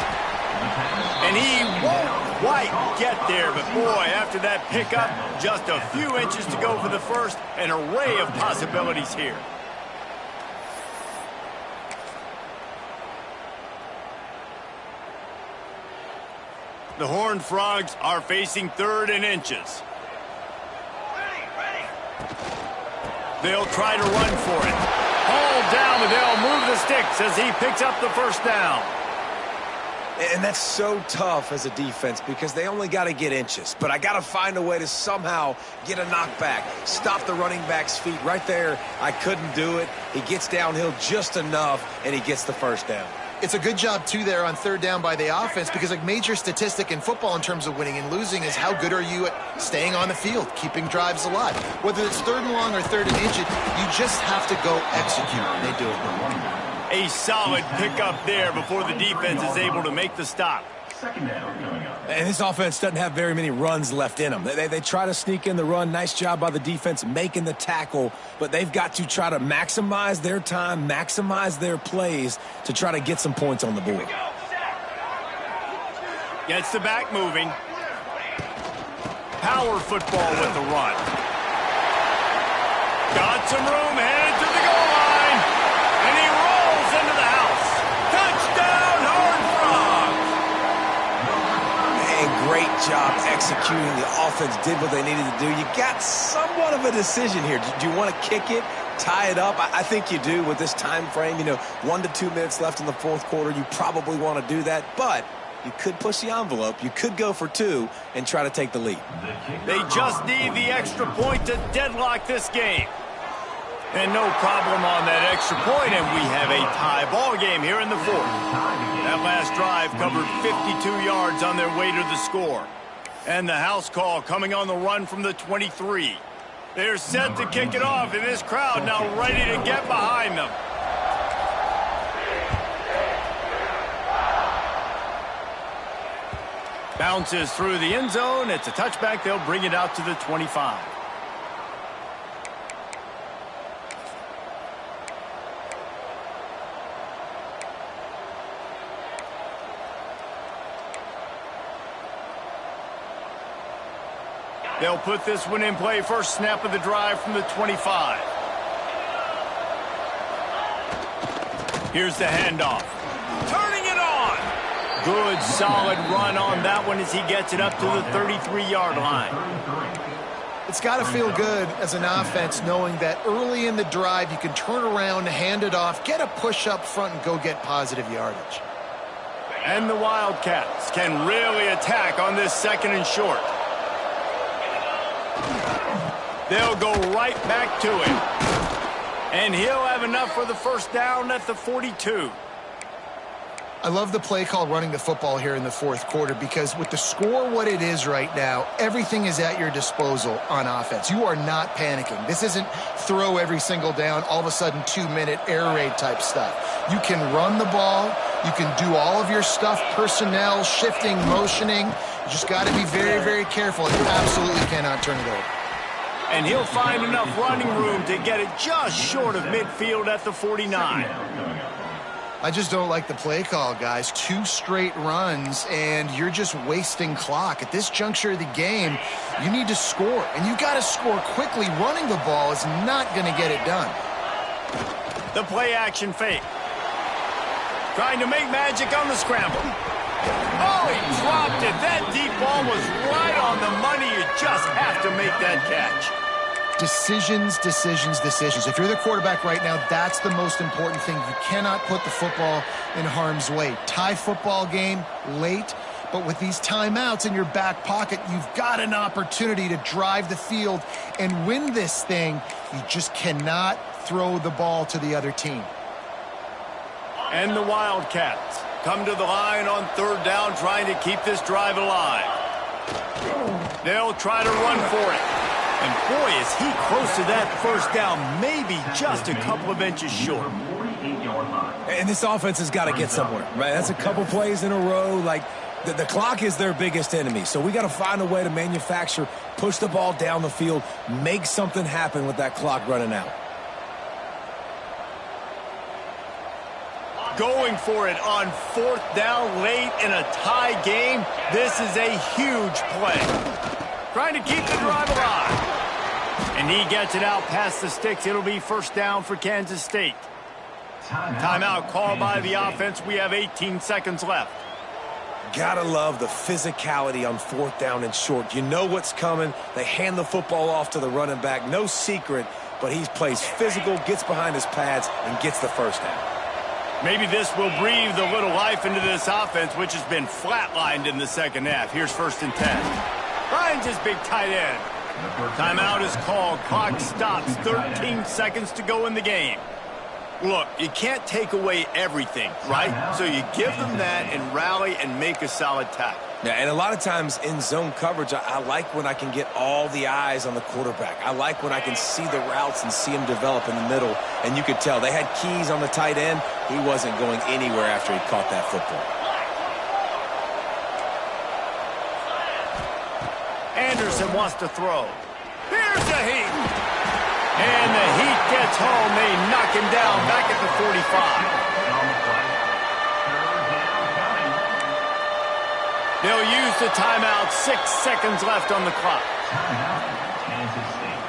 [SPEAKER 1] And he won't quite get there, but boy, after that pickup, just a few inches to go for the first. An array of possibilities here. The Horned Frogs are facing 3rd and inches. They'll try to run for it. Hauled down, but they'll move the sticks as he picks up the first down.
[SPEAKER 2] And that's so tough as a defense because they only got to get inches. But I got to find a way to somehow get a knockback, stop the running back's feet. Right there, I couldn't do it. He gets downhill just enough, and he gets the first down.
[SPEAKER 3] It's a good job, too, there on 3rd down by the offense because a major statistic in football in terms of winning and losing is how good are you at staying on the field, keeping drives alive. Whether it's 3rd and long or 3rd and inches, you just have to go execute, and they do it.
[SPEAKER 1] A solid pickup there before the defense is able to make the stop.
[SPEAKER 4] Second down coming up.
[SPEAKER 2] And this offense doesn't have very many runs left in them. They try to sneak in the run. Nice job by the defense making the tackle, but they've got to try to maximize their time, maximize their plays to try to get some points on the board.
[SPEAKER 1] Gets the back moving. Power football with the run. Got some room, headed to the goal line. And he rolls into the house. Touchdown, Horned Frogs!
[SPEAKER 2] Man, great job executing. The offense did what they needed to do. You got somewhat of a decision here. Do you want to kick it, tie it up? I think you do with this time frame. 1 to 2 minutes left in the 4th quarter. You probably want to do that, but you could push the envelope. You could go for 2 and try to take the lead.
[SPEAKER 1] They just need the extra point to deadlock this game. And no problem on that extra point, and we have a tie ball game here in the 4th. That last drive covered 52 yards on their way to the score. And the house call coming on the run from the 23. They're set to kick it off, and this crowd now ready to get behind them. Bounces through the end zone. It's a touchback. They'll bring it out to the 25. They'll put this one in play. First snap of the drive from the 25. Here's the handoff. Turning it on. Good, solid run on that one as he gets it up to the 33-yard line.
[SPEAKER 3] It's got to feel good as an offense knowing that early in the drive you can turn around, hand it off, get a push up front, and go get positive yardage.
[SPEAKER 1] And the Wildcats can really attack on this 2nd and short. They'll go right back to him. And he'll have enough for the first down at the 42.
[SPEAKER 3] I love the play call running the football here in the 4th quarter because with the score what it is right now, everything is at your disposal on offense. You are not panicking. This isn't throw every single down, all of a sudden 2-minute air raid type stuff. You can run the ball. You can do all of your stuff, personnel, shifting, motioning. You just got to be very, very careful. You absolutely cannot turn it over.
[SPEAKER 1] And he'll find enough running room to get it just short of midfield at the 49.
[SPEAKER 3] I just don't like the play call, guys. 2 straight runs, and you're just wasting clock. At this juncture of the game, you need to score, and you got to score quickly. Running the ball is not going to get it done.
[SPEAKER 1] The play-action fake. Trying to make magic on the scramble. Oh, he dropped it. That deep ball was right on the money. You just have to make that catch.
[SPEAKER 3] Decisions, decisions, decisions. If you're the quarterback right now, that's the most important thing. You cannot put the football in harm's way. Tie football game late, but with these timeouts in your back pocket, you've got an opportunity to drive the field and win this thing. You just cannot throw the ball to the other team.
[SPEAKER 1] And the Wildcats come to the line on 3rd down, trying to keep this drive alive. They'll try to run for it. And boy, is he close to that first down, maybe just a couple of inches short.
[SPEAKER 2] And this offense has got to get somewhere, right? That's a couple plays in a row. Like, the clock is their biggest enemy. So we got to find a way to manufacture, push the ball down the field, make something happen with that clock running out.
[SPEAKER 1] Going for it on 4th down late in a tie game. This is a huge play. Trying to keep the drive alive. And he gets it out past the sticks. It'll be first down for Kansas State. Timeout called by the offense. We have 18 seconds left.
[SPEAKER 2] Gotta love the physicality on 4th down and short. You know what's coming. They hand the football off to the running back. No secret, but he plays physical, gets behind his pads, and gets the first down.
[SPEAKER 1] Maybe this will breathe a little life into this offense, which has been flatlined in the 2nd half. Here's 1st and 10. Finds his big tight end. Timeout is called. Clock stops. 13 seconds to go in the game. Look, you can't take away everything, right? So you give them that and rally and make a solid tackle.
[SPEAKER 2] Yeah, and a lot of times in zone coverage, I like when I can get all the eyes on the quarterback. I like when I can see the routes and see him develop in the middle. And you could tell they had keys on the tight end. He wasn't going anywhere after he caught that football.
[SPEAKER 1] Anderson wants to throw. Here's the heat. And the heat gets home. They knock him down back at the 45. They'll use the timeout. 6 seconds left on the clock.
[SPEAKER 4] Kansas State.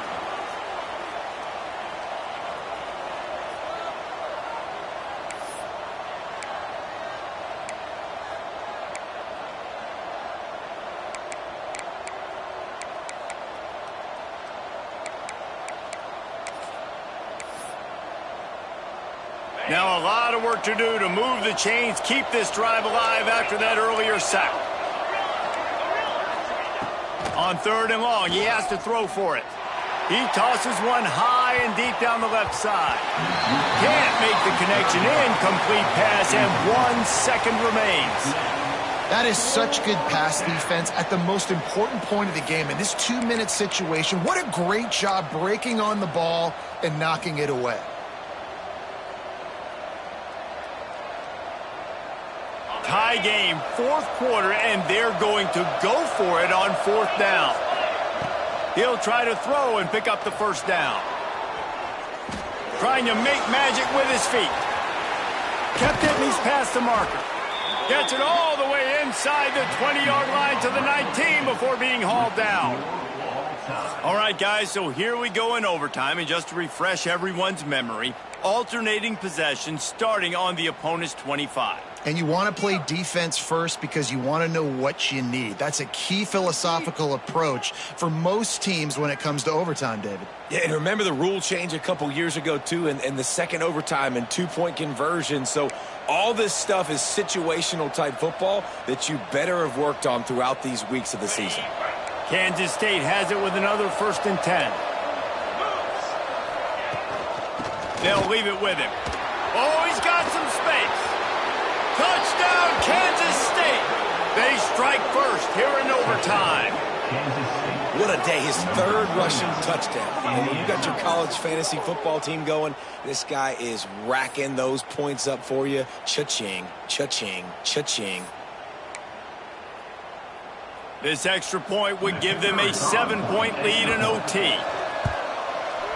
[SPEAKER 1] Now a lot of work to do to move the chains, keep this drive alive after that earlier sack. On 3rd and long, he has to throw for it. He tosses one high and deep down the left side. Can't make the connection. Incomplete pass, and 1 second remains.
[SPEAKER 3] That is such good pass defense at the most important point of the game. In this 2-minute situation, what a great job breaking on the ball and knocking it away.
[SPEAKER 1] Tie game, 4th quarter, and they're going to go for it on 4th down. He'll try to throw and pick up the first down. Trying to make magic with his feet. Kept it, and he's past the marker. Gets it all the way inside the 20-yard line to the 19 before being hauled down. All right, guys, so here we go in overtime, and just to refresh everyone's memory, alternating possession starting on the opponent's 25.
[SPEAKER 3] And you want to play defense first because you want to know what you need. That's a key philosophical approach for most teams when it comes to overtime, David.
[SPEAKER 2] Yeah, and remember the rule change a couple years ago, too, and the second overtime and two-point conversion. So all this stuff is situational type football that you better have worked on throughout these weeks of the season.
[SPEAKER 1] Kansas State has it with another 1st and 10. They'll leave it with him. Oh, he's got some space. Touchdown, Kansas State. They strike first here in overtime.
[SPEAKER 2] What a day. His 3rd rushing touchdown. And when you got your college fantasy football team going, this guy is racking those points up for you. Cha-ching, cha-ching, cha-ching.
[SPEAKER 1] This extra point would give them a 7-point lead in OT.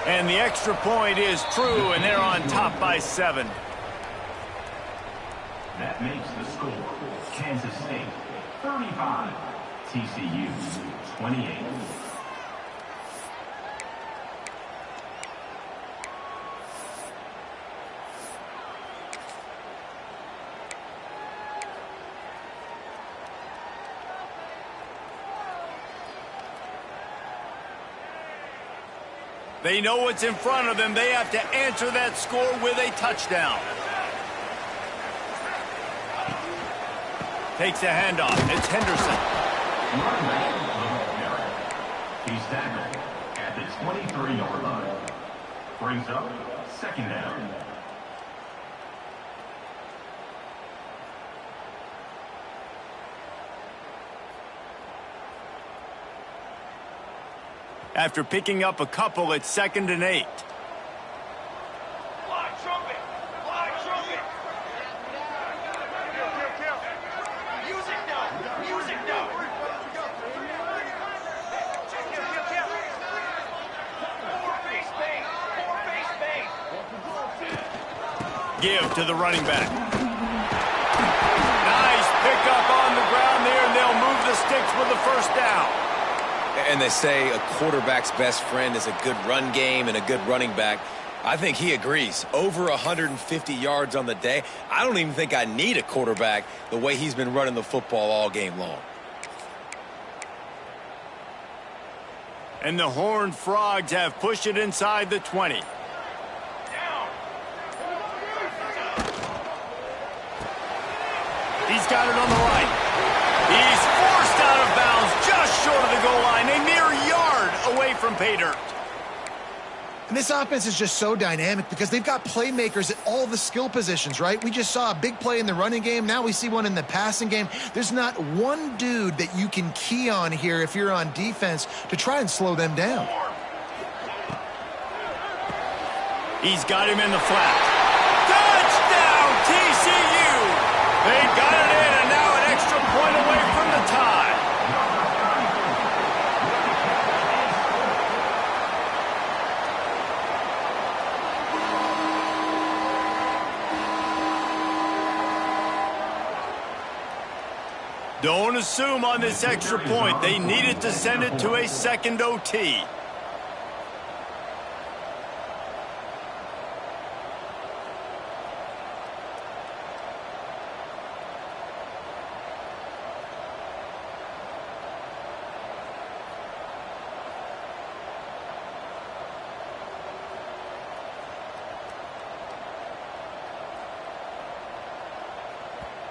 [SPEAKER 1] And the extra point is true, and they're on top by 7.
[SPEAKER 4] That makes the score Kansas State 35, TCU 28.
[SPEAKER 1] They know what's in front of them. They have to answer that score with a touchdown. Takes a handoff. It's Henderson.
[SPEAKER 4] He's tackled at the 23-yard line. Brings up 2nd down.
[SPEAKER 1] After picking up a couple, it's 2nd and 8. Give to the running back. Nice pickup on the ground there, and they'll move the sticks with the 1st down.
[SPEAKER 2] And they say a quarterback's best friend is a good run game and a good running back. I think he agrees. Over 150 yards on the day. I don't even think I need a quarterback the way he's been running the football all game long.
[SPEAKER 1] And the Horned Frogs have pushed it inside the 20. He's got it on the right. He's forced out of bounds just short of the goal line, a mere yard away from pay dirt.
[SPEAKER 3] And this offense is just so dynamic because they've got playmakers at all the skill positions, right? We just saw a big play in the running game. Now we see one in the passing game. There's not one dude that you can key on here if you're on defense to try and slow them down.
[SPEAKER 1] He's got him in the flat. Touchdown, TCU! They got it in, and now an extra point away from the tie. Don't assume on this extra point. They needed to send it to a 2nd OT.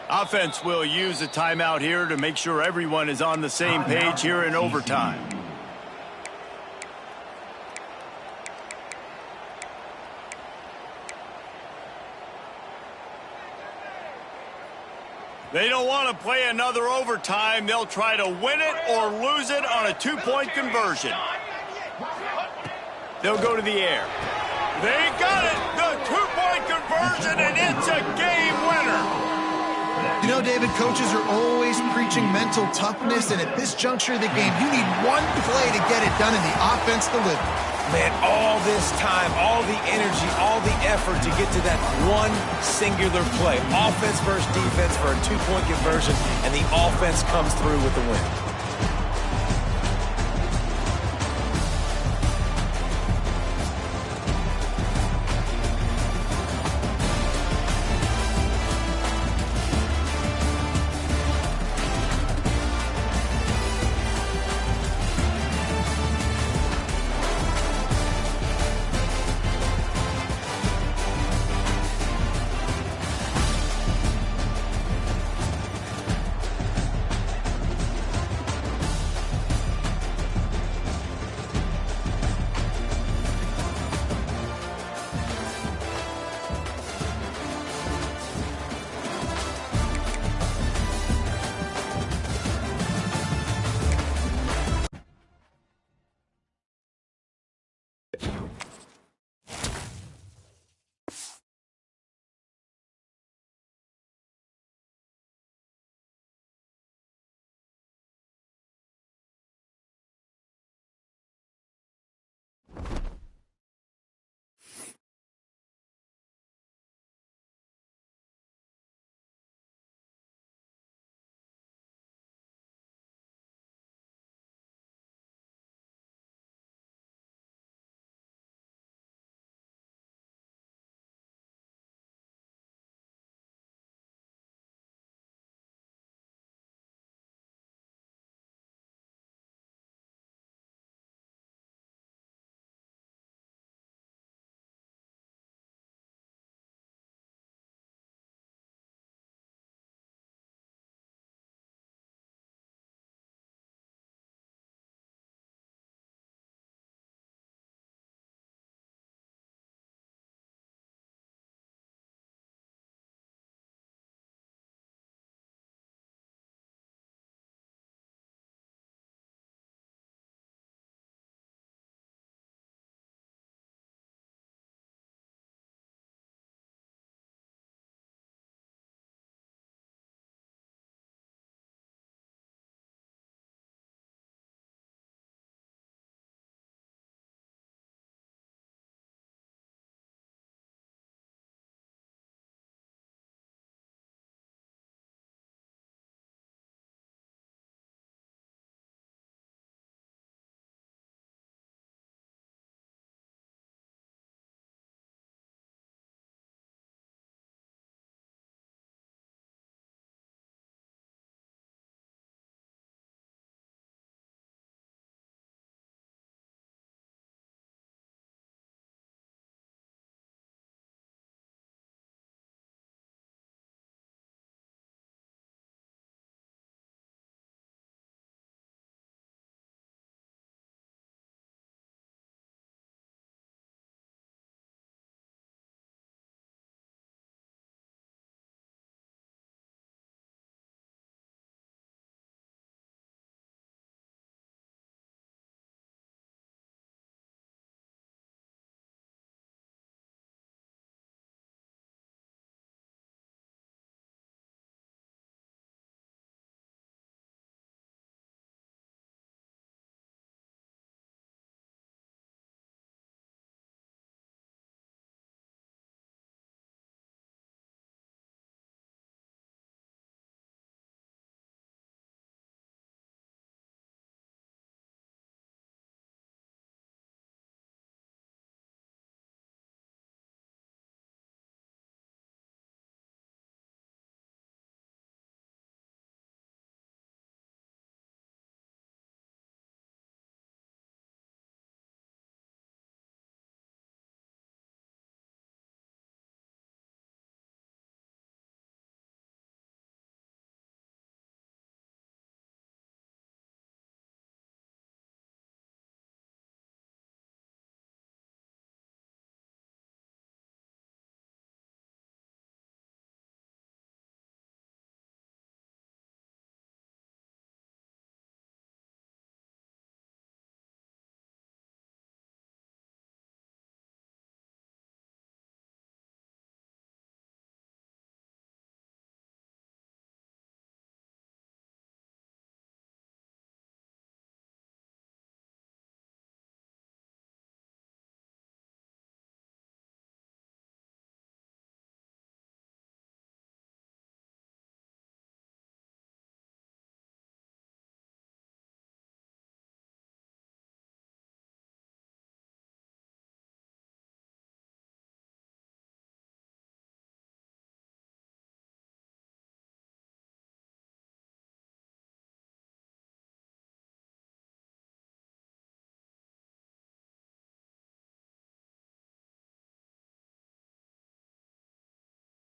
[SPEAKER 1] Offense will use a timeout here to make sure everyone is on the same page here in overtime. They don't want to play another overtime. They'll try to win it or lose it on a 2-point conversion. They'll go to the air. They got it! The 2-point conversion, and it's a game winner!
[SPEAKER 3] You know, David, coaches are always preaching mental toughness, and at this juncture of the game, you need one play to get it done, and the offense delivered.
[SPEAKER 2] Man, all this time, all the energy, all the effort to get to that one singular play. Offense versus defense for a 2-point conversion, and the offense comes through with the win.